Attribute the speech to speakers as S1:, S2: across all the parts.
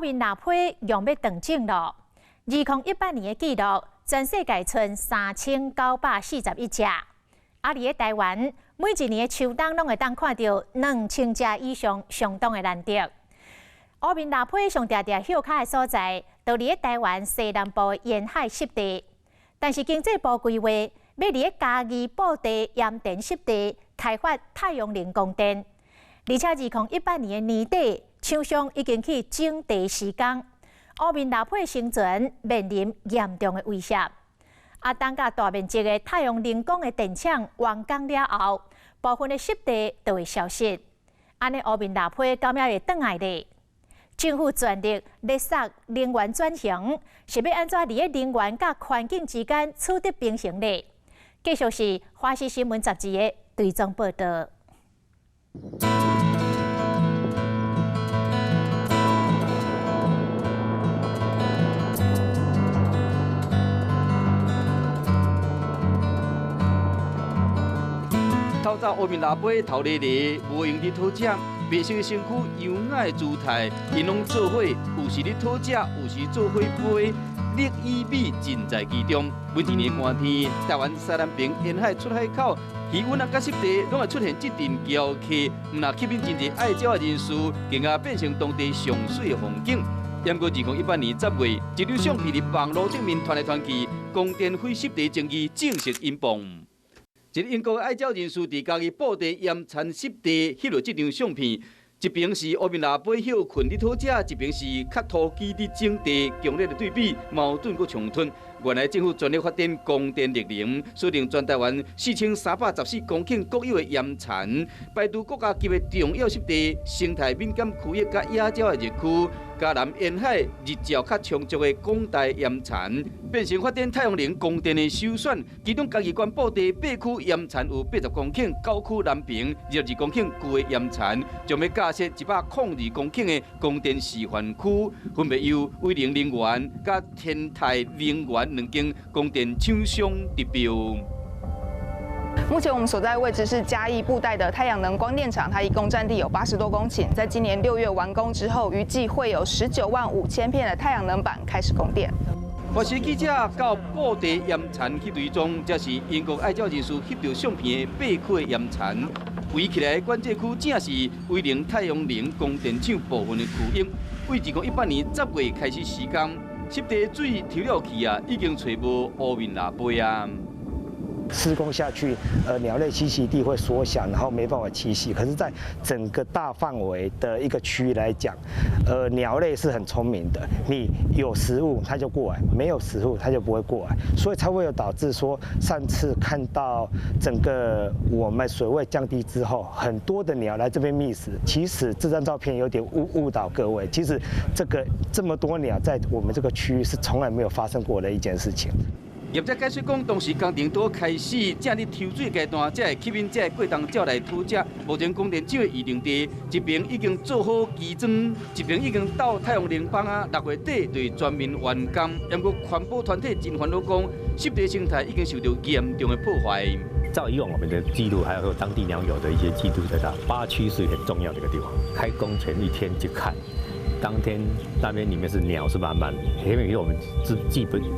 S1: 面纳批用要断正咯。2018年的记录，全世界剩3941只。而伫台湾，每一年的秋冬拢会当看到2000只以上相当的难得。乌面纳批上常常休卡的所在，就伫台湾西南部沿海湿地。但是经济部规划要伫嘉义布地盐田湿地开发太阳能供电，而且2018年的年底，厂商已经去整地施工，乌面纳批生存面临严重的威胁。当甲大面积的太阳能光的电厂完工了后，部分的湿地就会消失。安尼乌面纳批到尾会转来呢？政府全力勒索能源转型，是要安怎伫能源甲环境之间取得平衡呢？继续是华视新闻杂志的追踪报道。
S2: 透早乌面纳批头日日无用伫讨食，白色的身躯优雅的姿态，因拢做伙，有时咧讨食，有时做伙飞，绿意美尽在其中。每一年寒天，台湾西南边沿海出海口，渔温甲湿地拢会出现这阵桥客，毋但吸引真侪爱鸟的人士，更加变成当地上水的风景。不过2018年10月，一张相片伫网络顶面传来传去，光电费湿地争议正式引爆。一个英国的爱鸟人士伫家己布地盐田湿地翕落这张相片，一边是乌面纳批休困伫讨食，一边是喀土基伫整地，强烈的对比，矛盾佮冲突。原来政府全力发展光电绿能，锁定全台湾4314公顷国有的盐田，排除国家级的重要湿地、生态敏感区域甲野鸟的热区。嘉南沿海日照较充足的广大盐田，变成发展太阳能供电的首选。其中嘉义县布地8区盐田有80公顷，9区南平22公顷旧的盐田，将要架设102公顷的供电示范区，分别由威能能源甲天泰能源两间供电厂商得标。
S3: 目前我们所在的位置是嘉义布袋的太阳能光电厂，它一共占地有80多公顷，在今年6月完工之后，预计会有19万5千片的太阳能板开始供电。
S2: 华视记者到布地盐田去追踪，这是英国爱鸟人士翕到相片的8区的盐田。围起来的管制区正是威能太阳能供电厂部分的区域。为2018年10月开始施工，湿地水抽了去已经找无乌面纳批啊。
S4: 施工下去，鸟类栖息地会缩小，然后没办法栖息。可是，在整个大范围的一个区域来讲，鸟类是很聪明的，你有食物它就过来，没有食物它就不会过来，所以才会有导致说，上次看到整个我们水位降低之后，很多的鸟来这边觅食。其实这张照片有点误导各位，其实这么多鸟在我们这个区域是从来没有发生过的一件事情。
S2: 业者解释讲，当时工程都开始正伫抽水阶段，才会吸引这过冬鸟来讨食。目前供电厂的预定地，一边已经做好基桩，一边已经倒太阳能板6月底就会全面完工。不过环保团体真烦恼讲，湿地生态已经受到严重的破坏。
S5: 照以往我们的记录，还有当地鸟友的一些记录，在8区是很重要的一个地方。开工前一天去看。当天那边里面是鸟是满满的，因为我们自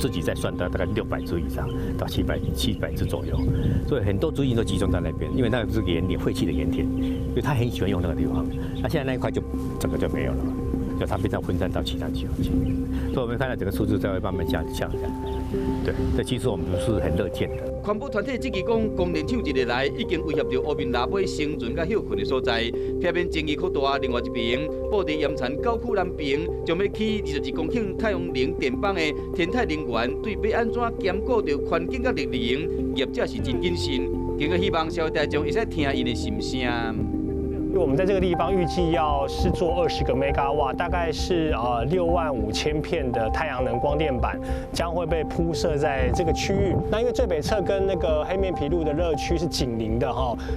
S5: 己在算大概600只以上到700只左右，所以很多资源都集中在那边，因为那个是盐田废弃的盐田，因为他很喜欢用那个地方。那现在那一块就整个就没有了嘛，就它变成分散到其他地方去，所以我们看到整个数字在会慢慢下来。对，这其实我们是很乐见的。
S2: 环保团体指出讲，供电厂一日来已经威胁到乌面纳批生存甲休困的所在，偏偏争议扩大。另外一边，布地盐田9区南平将要起22公顷太阳能电板的天泰能源，对要安怎兼顾到环境甲绿能，业者是真谨慎。更加希望社会大众会使听因的心声。
S6: 我们在这个地方预计要试做20个 megawatt， 大概是6万5千片的太阳能光电板将会被铺设在这个区域。那因为最北侧跟那个黑面琵鹭的热区是紧邻的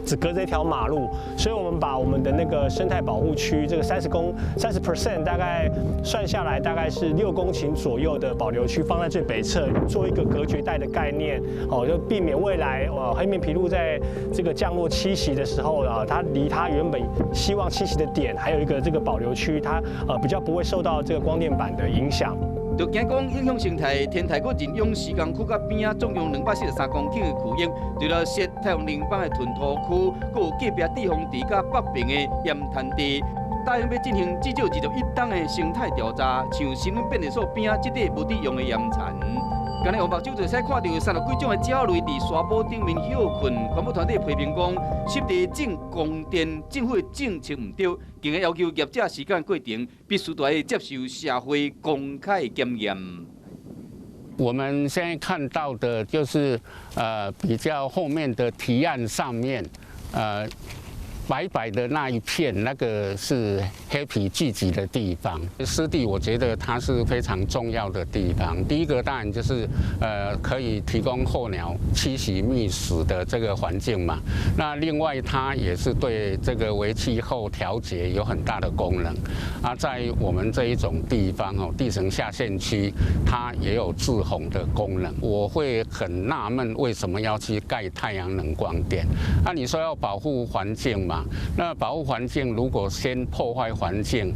S6: 只隔着一条马路，所以我们把我们的那个生态保护区这个30%大概算下来大概是6公顷左右的保留区放在最北侧，做一个隔绝带的概念，就避免未来黑面琵鹭在这个降落栖息的时候它离它原本希望栖息的点，还有一个这个保留区，它比较不会受到这个光电板的影响。
S2: 就惊讲影响生态，天台阁任用施工区甲边仔总共243公顷的区域，除了涉太阳能板的囤土区，阁有隔壁地方地甲北边的盐滩地。答应要进行至少21档的生态调查，像新闻变电所边仔这块无得用的盐田。今日黄目睭就使看到30几种的鸟类伫沙坡顶面休困，环保团队批评讲，湿地种光电，政府的政策唔对，更加要求业者时间过程必须要接受社会公开检验。
S7: 我们现在看到的就是比较后面的提案上面白白的那一片，那个是黑皮聚集的地方。湿地，我觉得它是非常重要的地方。第一个当然就是可以提供候鸟栖息觅食的这个环境嘛。那另外它也是对这个微气候调节有很大的功能。啊，在我们这一种地方哦，地层下陷区，它也有制洪的功能。我会很纳闷，为什么要去盖太阳能光电？那你说要保护环境嘛？那保护环境，如果先破坏环境，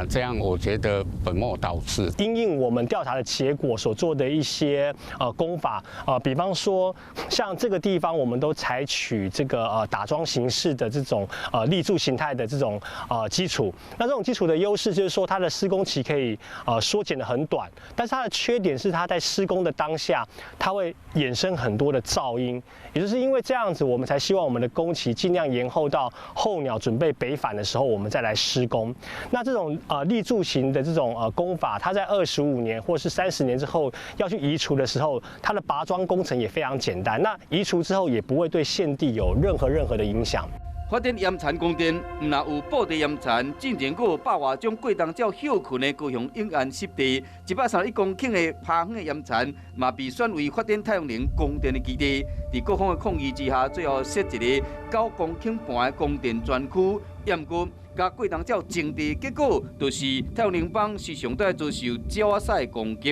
S7: 这样我觉得本末倒置。
S6: 因应我们调查的结果所做的一些工法比方说像这个地方，我们都采取这个打桩形式的这种立柱形态的这种基础。那这种基础的优势就是说，它的施工期可以缩减得很短，但是它的缺点是它在施工的当下，它会衍生很多的噪音。也就是因为这样子，我们才希望我们的工期尽量延后到候鸟准备北返的时候，我们再来施工。那这种立柱型的这种工法，它在25年或是30年之后要去移除的时候，它的拔桩工程也非常简单。那移除之后也不会对现地有任何的影响。
S2: 发展盐田光电，唔但有布地盐田，进前阁有100多种过冬鸟休困的高雄永安湿地，131公顷的爬远的盐田，嘛被选为发展太阳能光电的基地。在各方的抗议之下，最后设一个9公顷半的光电专区，验过甲过冬鸟种地，结果就是太阳能板时常都要遭受鸟仔的攻击，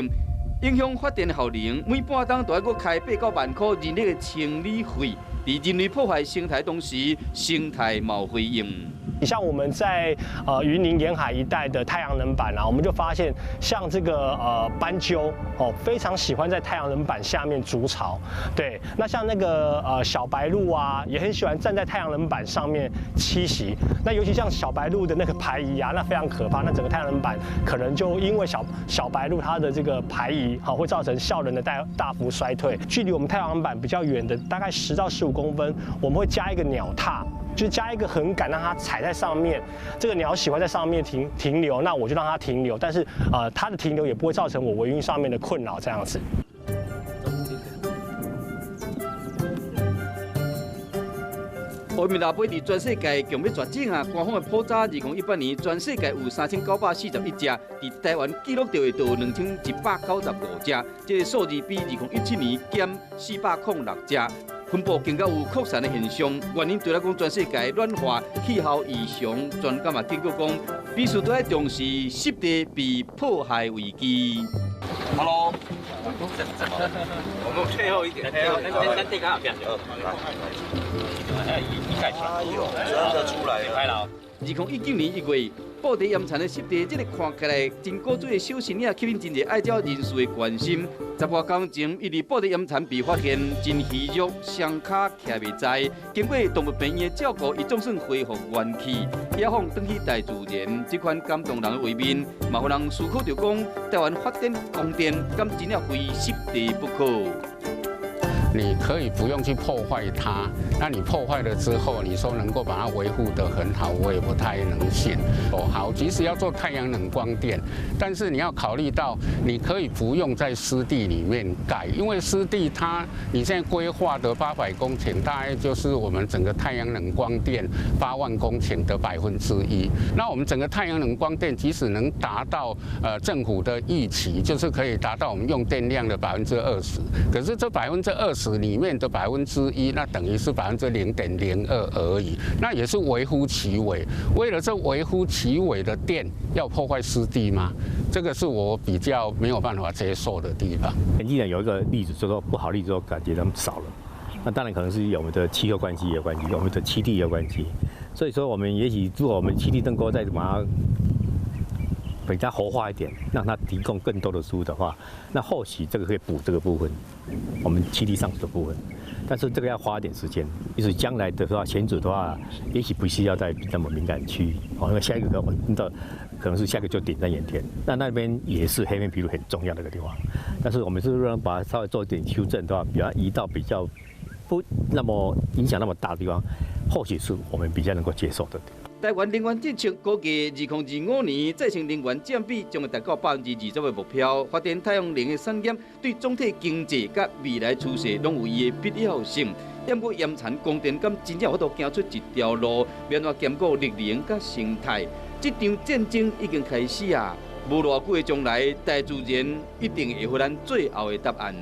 S2: 影响发电的效能。每半冬都要阁开8到万块人力的清理费。在人类破坏生态同时，生态冇回应。
S6: 你像我们在云林沿海一带的太阳能板我们就发现，像这个斑鸠非常喜欢在太阳能板下面筑巢。对，那像那个小白鹭也很喜欢站在太阳能板上面栖息。那尤其像小白鹭的那个排遗那非常可怕。那整个太阳能板可能就因为小白鹭它的这个排遗会造成效能的大幅衰退。距离我们太阳能板比较远的，大概10到15公分，我们会加一个鸟踏。就是加一个横杆，让它踩在上面。这个鸟喜欢在上面停留，那我就让它停留。但是它的停留也不会造成我维运上面的困扰，这样子。
S2: 乌面大杯伫全世界强要绝种官方的普查，2018年全世界有3941只，伫台湾记录到的就有2195只，这个数字比2017年减406只。分布更加有扩散的现象，原因除了讲全世界暖化、气候异常，专家嘛警告讲，必须都要重视湿地被破坏危机。Hello， 我们退后一点，咱这个变了。哎呦，真的出来了！2019年1月。布地盐田的湿地，这个看起来真古锥的小森林，吸引真侪爱鸟人士的关心。10多天前，伊伫布地盐田被发现真虚弱，双脚徛袂在。经过动物病院的照顾，伊总算恢复元气，野放转去大自然。这款感动人的画面，嘛互人思考着讲，台湾发展光电，敢真了非湿地不可。
S7: 你可以不用去破坏它，那你破坏了之后，你说能够把它维护得很好，我也不太能信。好，即使要做太阳能光电，但是你要考虑到，你可以不用在湿地里面盖，因为湿地你现在规划的800公顷，大概就是我们整个太阳能光电8万公顷的1%。那我们整个太阳能光电，即使能达到政府的预期，就是可以达到我们用电量的20%，可是这20%里面的1%，那等于是0.02%而已，那也是微乎其微。为了这微乎其微的电，要破坏湿地吗？这个是我比较没有办法接受的地方。
S5: 前几年有一个例子，就说不好例子，说感觉他们少了。那当然可能是有我们的气候关系有关系，有我们的栖地有关系。所以说，我们也许如果我们基地能够再把它比较活化一点，让它提供更多的食物的话，那或许这个可以补这个部分，我们基地上的部分。但是这个要花一点时间，就是将来的话，选址的话，也许不需要在那么敏感区域，因为下一个可能是下一个就点在盐田，那边也是黑面琵鹭很重要的一个地方。但是我们是让把它稍微做一点修正的话，比较移到比较不那么影响那么大的地方，或许是我们比较能够接受的。
S2: 台湾能源政策估计2025年再生能源占比将会达到20%的目标。发展太阳能的产业对总体经济甲未来趋势拢有伊的必要性。点过盐田光电敢真正有法度行出一条路，要怎兼顾绿能甲生态？这场战争已经开始啊！无偌久的将来，大自然一定会给咱最后的答案。